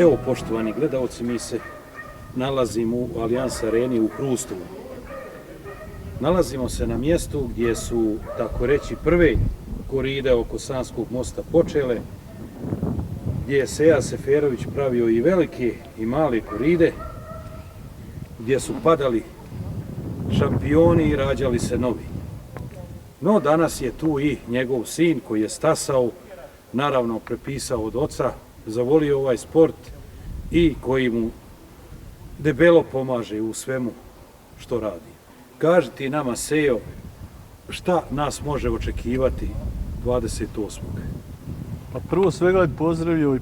Evo, poštovani gledalci, mi se nalazimo u Allianz Areni u Hrustovu. Nalazimo se na mjestu gdje su, tako reći, prve koride oko Sanskog mosta počele, gdje je Seja Seferović pravio i velike i male koride, gdje su padali šampioni i rađali se novi. No, danas je tu i njegov sin koji je stasao, naravno prepisao od oca, zavolio ovaj sport i koji mu debelo pomaže u svemu što radi. Kaži ti nama, Sejo, šta nas može očekivati 28. Pa prvo svega bih pozdravio i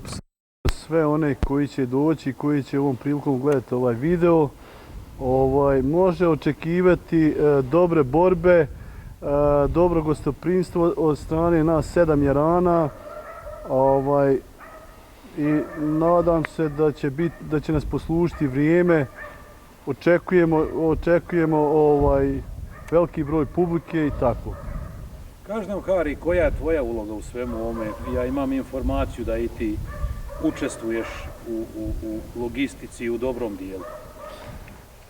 sve one koji će doći, koji će ovom prilikom gledati ovaj video. Može očekivati dobre borbe, dobro gostoprimstvo od strane nas 7 jarana. I nadam se da će nas poslužiti vrijeme. Očekujemo veliki broj publike i tako. Kaži nam, Hari, koja je tvoja uloga u svemu ovome? Ja imam informaciju da i ti učestvuješ u logistici u dobrom dijelu.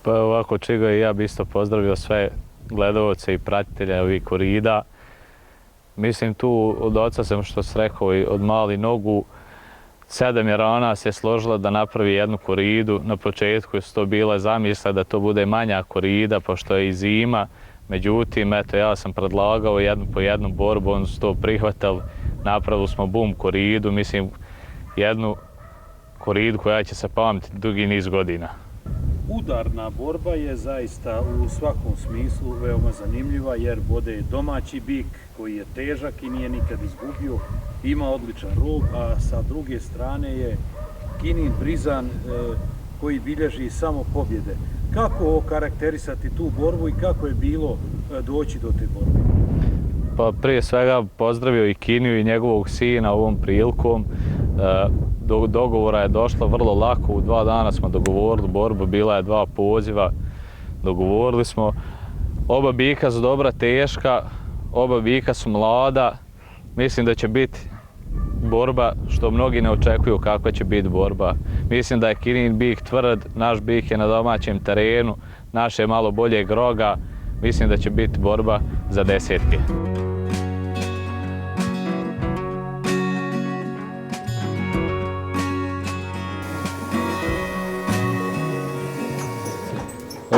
Pa ovako, Čigo, i ja bi isto pozdravio sve gledalce i pratitelja ovih korida. Mislim, tu od oca sam, što sam rekao, i od mali nogu, 7 jarana se složila da napravi jednu koridu. Na početku su to bile zamisle da to bude manja korida, pošto je i zima. Međutim, eto, ja sam predlagao jednu po jednu borbu, oni su to prihvatili. Napravili smo bum koridu, mislim, jednu koridu koja će se pamtiti dugi niz godina. Udarna borba je zaista u svakom smislu veoma zanimljiva, jer bode domaći bik koji je težak i nije nikad izgubio, ima odličan rog, a sa druge strane je Kinin Brizan koji bilježi samo pobjede. Kako okarakterisati tu borbu i kako je bilo doći do te borbe? Pa prije svega pozdravio i Kiniju i njegovog sina ovom prilikom. Do dogovora je došlo vrlo lako, u 2 dana smo dogovorili borbu, bila je 2 poziva, dogovorili smo. Oba bika su dobra, teška, oba bika su mlada, mislim da će biti borba što mnogi ne očekuju kakva će biti borba. Mislim da je Kinin bik tvrd, naš bik je na domaćem terenu, naš je malo boljeg roga, mislim da će biti borba za desetke.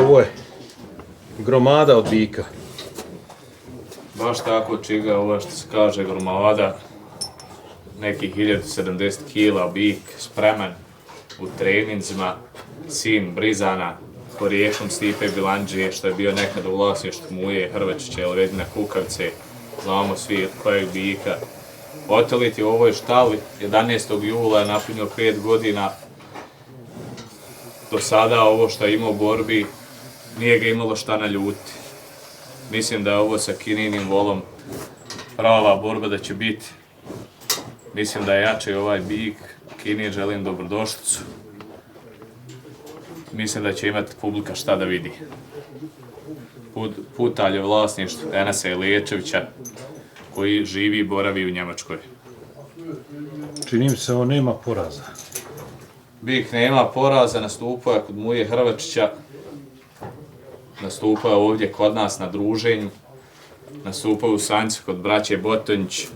Ovo je gromada od bika. Baš tako, Čiga, ovo što se kaže gromada, nekih 1070 kila bik, spreman u treninzima, sin Brizana, porijeklom Stipe Bilandžije, što je bio nekada u vlasništvu Muje Hrvačića ili Vedina Kukavice, znamo svi kojeg bika. Otelit je u ovoj štali, 11. jula je napunio 5 godina. Do sada ovo što je imao u borbi, nije ga imalo šta naljuti. Mislim da je ovo sa Kininim volom prava borba da će biti. Mislim da je jači ovaj bik. Kinin želim dobrodošlicu. Mislim da će imati publika šta da vidi. Putalj je vlasništvo Enesa Iliječevića, koji živi i boravi u Njemačkoj. Čini mi se, on nema poraza. Bik nema poraza, nastupao je kod Muje Hrvačića, nastupao je ovdje kod nas na druženju, nastupao je u Sanjcu kod braće Botonjić.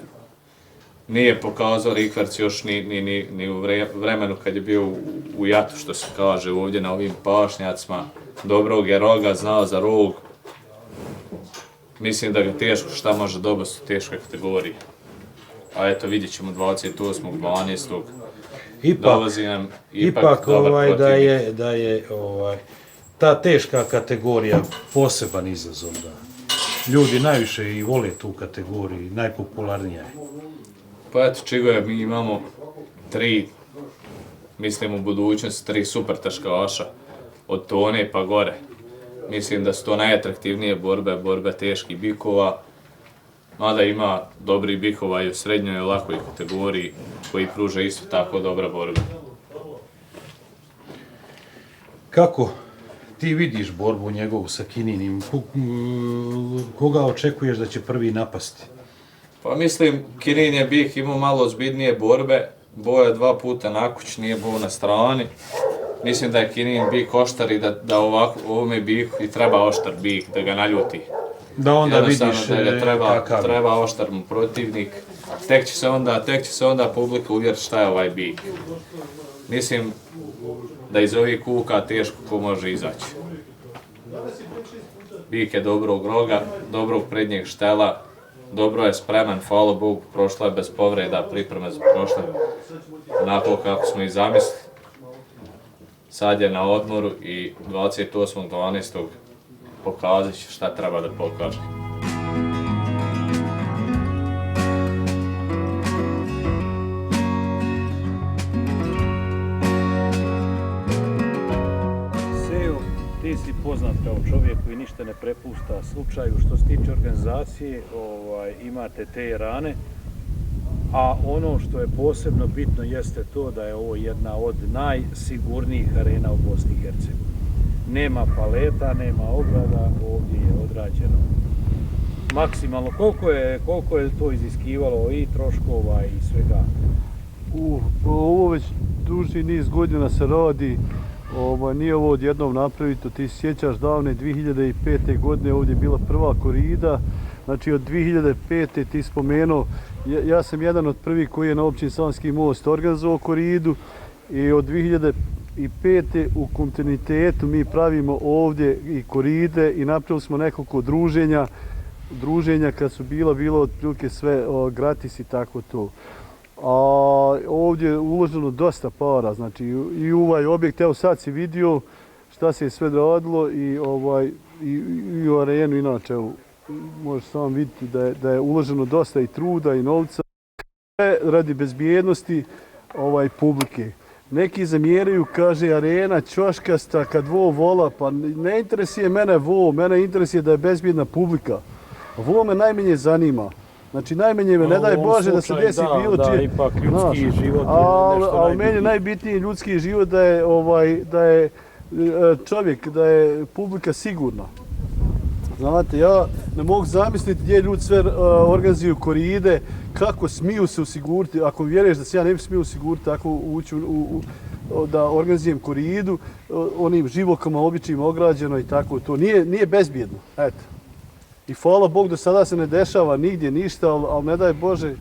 Nije pokazao rikverc još ni u vremenu kad je bio u jatu, što se kaže ovdje na ovim pašnjacima. Dobrog je roga, znao za rog. Mislim da ga teško šta može dobiti u teškoj kategoriji. A eto, vidjet ćemo 28.12. Dolazi nam ipak dobar protivnik. Da je ta teška kategorija poseban izazov. Da. Ljudi najviše i vole tu kategoriju, najpopularnija je. Pa eto, Čigoje, mi imamo 3, mislim u budućnosti, 3 super teškaša, od tone pa gore. Mislim da su to najatraktivnije borbe teških bikova, mada ima dobri bikova i u srednjoj i lakoj kategoriji koji pruža isto tako dobra borba. Kako ti vidiš borbu njegovu sa Kininim? Koga očekuješ da će prvi napasti? Pa mislim, Kinin je bik imao malo ozbiljnije borbe, Bo je 2 puta nakuć, nije bo na strani. Mislim da je Kinin bik oštar i da ovome biku i treba oštar bik, da ga naljuti. Da onda vidiš da ga kakav. treba oštar mu protivnik. Tek će se onda publika uvjeriti šta je ovaj bik. Mislim da iz ovih kuka teško ko može izaći. Bik je dobrog roga, dobrog prednjeg štela, dobro je spreman, hvala Bogu, prošla je bez povreda, pripreme su prošle onako kako smo i zamislili. Sad je na odmoru i 28.12. pokazat će šta treba da pokaže. Sejo, ti si poznat kao čovjek koji ništa ne prepušta slučaju. Što se tiče organizacije, imate te rane, a ono što je posebno bitno jeste to da je ovo jedna od najsigurnijih arena u Bosni i Hercegovini. Nema paleta, nema ograda, ovdje je odrađeno maksimalno. Koliko je to iziskivalo i troškova i svega? Ovo već duži niz godina se radi, nije ovo odjednom napravito. Ti se sjećaš davne 2005. godine ovdje je bila prva korida, znači od 2005. ti spomenuo, ja sam jedan od prvih koji je na općini Savski most organizovao koridu i od 2005. u kontinuitetu mi pravimo ovdje i koride i napravili smo nekoliko druženja kad su bilo otprilike sve gratis i tako to. A ovdje je uloženo dosta para, znači i u ovaj objekt, evo sad si vidio šta se je sve radilo i u arenu inače, evo, možeš sam vidjeti da je uloženo dosta i truda i novca, radi bezbjednosti publike. Neki zamjeraju, kaže, arena ćoškasta kad vo vola, pa ne interesuje mene vo, mene interesuje da je bezbjedna publika. Vo me najmanje zanima. Znači najmanje me, ne daj Bože da se desi bilo čije. Da, ipak ljudski život je nešto najbitnije. Ali meni je najbitniji ljudski život da je čovjek, da je publika sigurna. Znate, ja ne mogu zamisliti gdje ljudi sve organizuju koride, kako smiju se osigurati, ako vjeruješ da se ja ne bi smio osigurati tako ući da organizujem koridu, onim živokama običajima ograđeno i tako to. Nije bezbjedno, eto. I hvala Bog, do sada se ne dešava nigdje ništa, ali ne daj Bože,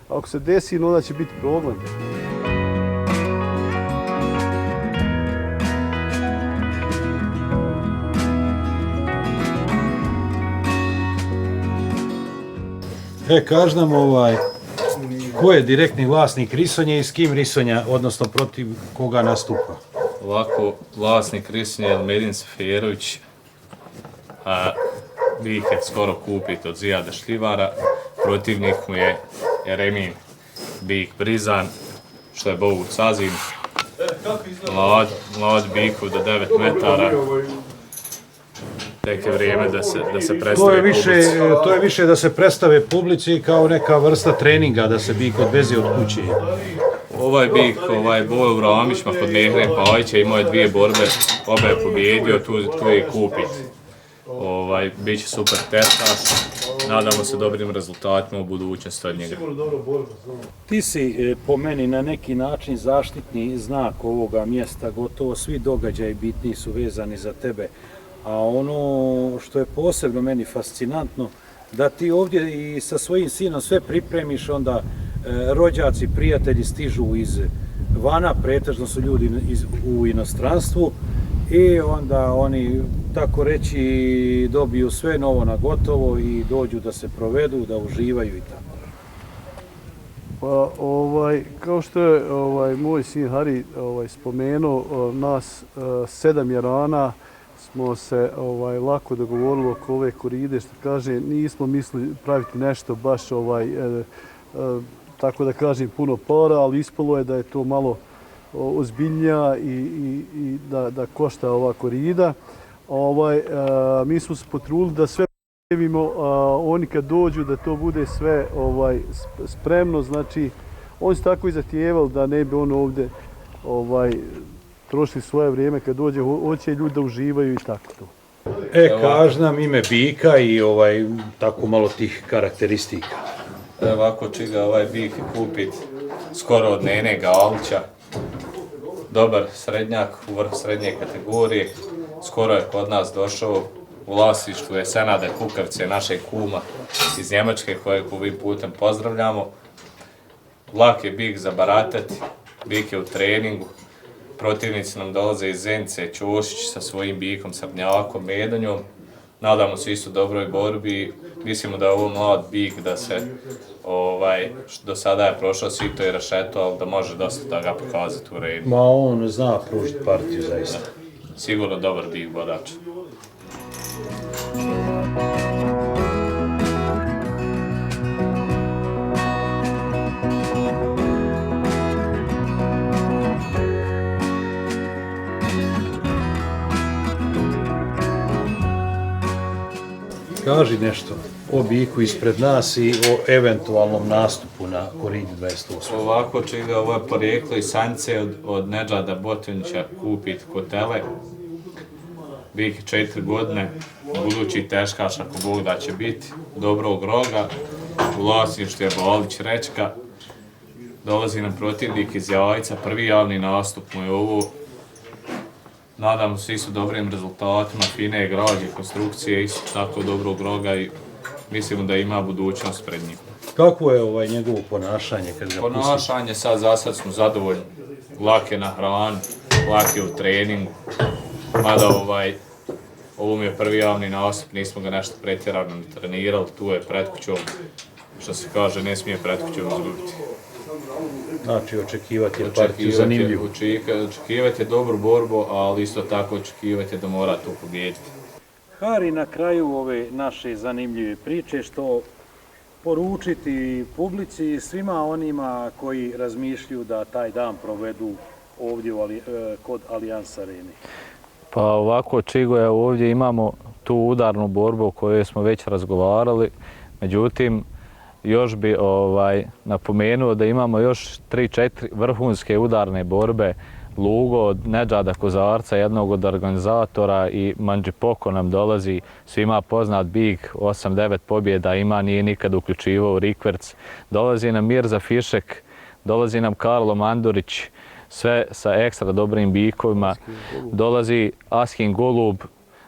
ako se desi, onda će biti problem. Kaži nam ko je direktni vlasnik Risonje i s kim Risonja, odnosno protiv koga nastupa? Ovako, vlasnik Risonje je Elmedin Seferović, a bik je skoro kupit od Zijada Šljivara, protivnik mu je Jeremin bik Brizan, što je Bogu Cazin, mlad biku do 9 metara. Tek je vrijeme da se predstave publici. To je više da se predstave publici kao neka vrsta treninga, da se bik odveze od kuće. Ovaj bik, Bojo u Ramićima kod Mehre Pajića, imao je 2 borbe, oba je pobjedio, tu je kupit. Biće super testaš, nadamo se dobrim rezultatima u budućnosti od njega. Ti si po meni na neki način zaštitni znak ovoga mjesta, gotovo svi događaji bitni su vezani za tebe. A ono što je posebno meni fascinantno, da ti ovdje i sa svojim sinom sve pripremiš, onda rođaci, prijatelji stižu iz vana, pretežno su ljudi u inostranstvu i onda oni, tako reći, dobiju sve novo na gotovo i dođu da se provedu, da uživaju i tako. Pa, kao što je moj sin Hari spomenuo, nas 7 jarana smo se lako dogovorili oko ove koride, što kaže, nismo mislili praviti nešto baš tako da kažem puno para, ali ispalo je da je to malo ozbiljnija i da košta ova korida. Mi smo se potrudili da sve pripremimo, oni kad dođu da to bude sve spremno, znači oni su tako i zahtijevali da ne bi on ovdje trošili svoje vrijeme kad dođe, hoće ljudi da uživaju i tako to. Kaži nam ime bika i tako malo tih karakteristika. Ovako će ga ovaj bik kupit skoro od Nene Galića. Dobar srednjak u vrhu srednje kategorije. Skoro je kod nas došao, u vlasništvu je Senade Kukavice, našeg kuma iz Njemačke kojeg ovim putem pozdravljamo. Lak je bik za baratati, bik je u treningu. Protivnici nam dolaze iz Zenice, Ćošić sa svojim bikom, Srnjakom, Medonjom. Nadamo se isto dobroj borbi. Mislimo da je ovo mlad bik, da se do sada je prošao sito i rešeto, ali da može dosta toga pokazati u redu. Ma on zna pružiti partiju zaista. Sigurno dobar bik bodač. Kaži nešto o biku ispred nas i o eventualnom nastupu na koridi 28. Ovako čega ovo je porijeklo iz Sance od Nedžada Botinića kupit kotele. Bik 4 godine, budući teškaš ako Bog da će biti, dobrog roga, u vlasništvu je Balić Rečka. Dolazi nam protivnik iz Jajca, prvi javni nastup mu je ovo. Nadamo se isto dobrim rezultatima, fine građe, konstrukcije, isto tako dobrog roga i mislimo da ima budućnost pred njim. Kako je njegovo ponašanje kad ga Ponašanje za sad smo zadovoljni. Lak je na hranu, lak je u treningu. Mada ovo mi je prvi javni nastup, nismo ga nešto pretjerano trenirali, tu je pred kućom. Što se kaže, ne smije pred kućom izgubiti. Znači, očekivati je partiju zanimljivu. Očekivati je dobru borbu, ali isto tako očekivati je da mora tu pobijediti. Hari, na kraju ove naše zanimljive priče, što poručiti publici i svima onima koji razmišljaju da taj dan provedu ovdje kod Allianz Arene? Pa ovako, Čigoje, ovdje imamo tu udarnu borbu o kojoj smo već razgovarali, međutim, još bi napomenuo da imamo još 3-4 vrhunske udarne borbe. Lugo od Nedžada Kozarca, jednog od organizatora, i Mandžipoko nam dolazi, svima poznat bik, 8-9 pobjeda ima, nije nikad uključivao rikverc. Dolazi nam Mirza Fišek, dolazi nam Karlo Mandurić, sve sa ekstra dobrim bikovima. Dolazi Askin Golub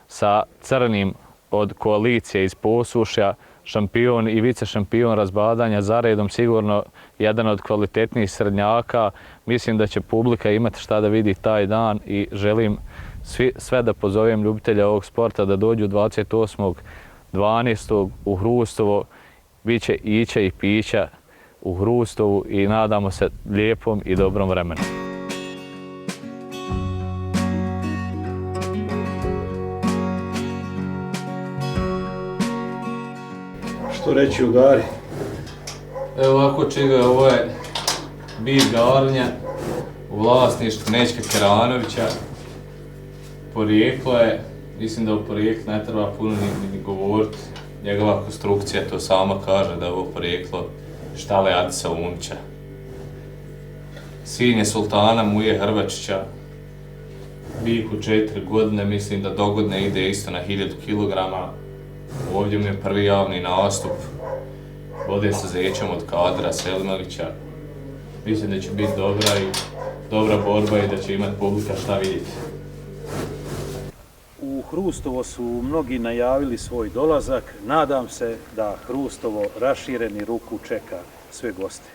sa crnim od koalicije iz Posušja, šampion i vice šampion razbadanja, zaredom sigurno jedan od kvalitetnijih srednjaka. Mislim da će publika imati šta da vidi taj dan i želim sve da pozovem ljubitelja ovog sporta da dođu 28.12. u Hrustovo. Biće ića i pića u Hrustovu i nadamo se lijepom i dobrom vremenu. Što reći o Gari? Evo ovako, Čigoje, ovo je bik Garnja u vlasništvu Nećka Keranovića. Porijeklo je, mislim da u porijeklu ne treba puno ni govoriti. Njegova konstrukcija to sama kaže da je ovo porijeklo štale Adisa Unića. Sin je sultana Muje Hrvačića. Bik u 4 godine, mislim da dogodne ide isto na 1000 kg. Ovdje mi je prvi javni nastup. Vode sa zećom od Kadra Selimovića. Mislim da će biti dobra borba i da će imati publika šta vidjeti. U Hrustovo su mnogi najavili svoj dolazak. Nadam se da Hrustovo rašireni ruku čeka sve goste.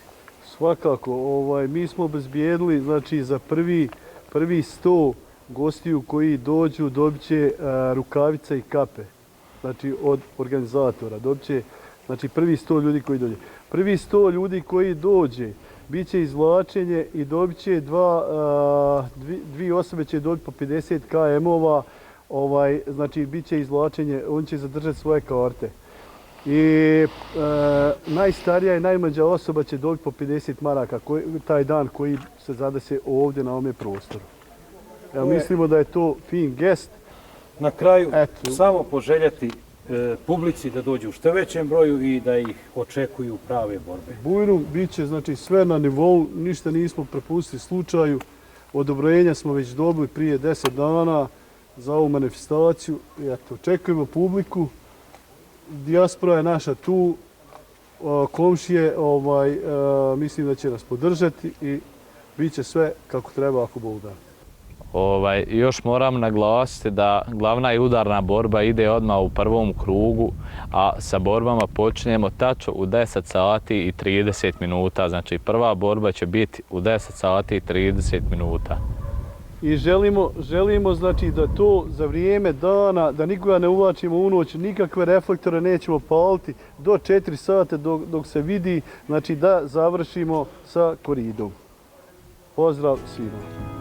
Svakako, mi smo obezbijedili, znači za prvi 100 gostiju koji dođu dobit će rukavice i kape. Znači od organizatora, dobit će, znači prvi 100 ljudi koji dođe. Prvi 100 ljudi koji dođe, bit će izvlačenje i dobit će dvije osobe će dobiti po 50 km-ova, znači bit će izvlačenje, on će zadržati svoje karte. I najstarija i najmlađa osoba će dobiti po 50 maraka taj dan koji se zadese ovdje na ovome prostoru. Mislimo da je to fin gest. Na kraju, samo poželjeti publici da dođu u što većem broju i da ih očekuju prave borbe. Bujrum bit će znači, sve na nivou, ništa nismo prepustili slučaju. Odobrenja smo već dobili prije 10 dana za ovu manifestaciju. Očekujemo publiku, dijaspora je naša tu komšije, mislim da će nas podržati i bit će sve kako treba ako Bog da. Još moram naglasiti da glavna i udarna borba ide odmah u prvom krugu, a sa borbama počinjemo tačno u 10 sati i 30 minuta. Znači prva borba će biti u 10 sati i 30 minuta. I želimo znači da to za vrijeme dana, da nikoga ne uvlačimo u noć, nikakve reflektore nećemo paliti do 4 sata dok se vidi, znači da završimo sa koridom. Pozdrav svima!